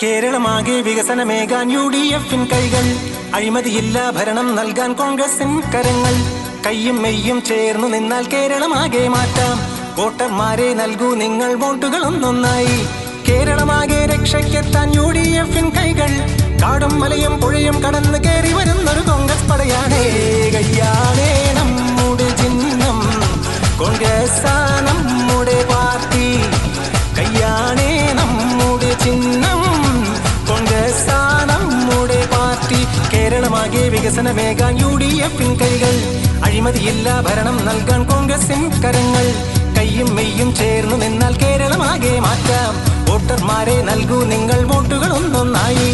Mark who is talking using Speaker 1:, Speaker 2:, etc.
Speaker 1: കേരളമാകെ വികസനമേകാൻ UDF-ൻ കൈകൾ, അഴിമതിയില്ല ഭരണം നൽകാൻ കോൺഗ്രസിൻ കരങ്ങൾ. കയ്യും മെയ്യും ചേർന്നു നിന്നാൽ കേരളമാകെ മാറ്റാം. വോട്ടർമാരെ നൽകൂ നിങ്ങൾ വോട്ടുകൾ ഒന്നൊന്നായി. കേരളമാകെ രക്ഷയ്ക്കെത്താൻ UDF-ൻ കൈകൾ, കാടും മലയും പുഴയും കടന്ന് കയറി വരുന്നൊരു കോൺഗ്രസ് പടയാണേ. കയ്യാണേ നമ്മുടെ ചിഹ്നം, കോൺഗ്രസ് നമ്മുടെ പാർട്ടി. കയ്യാണേ നമ്മുടെ ചിഹ്നം, കോൺഗ്രസ് നമ്മുടെ പാർട്ടി. കേരളമാകെ വികസനമേകാൻ UDF-ൻ കൈകൾ, അഴിമതിയില്ല ഭരണം നൽകാൻ കോൺഗ്രസിൻ കരങ്ങൾ. കയ്യും മെയ്യും ചേർന്നു നിന്നാൽ കേരളമാകെ മാറ്റാം. വോട്ടർമാരെ നൽകൂ നിങ്ങൾ വോട്ടുകൾ ഒന്നൊന്നായി.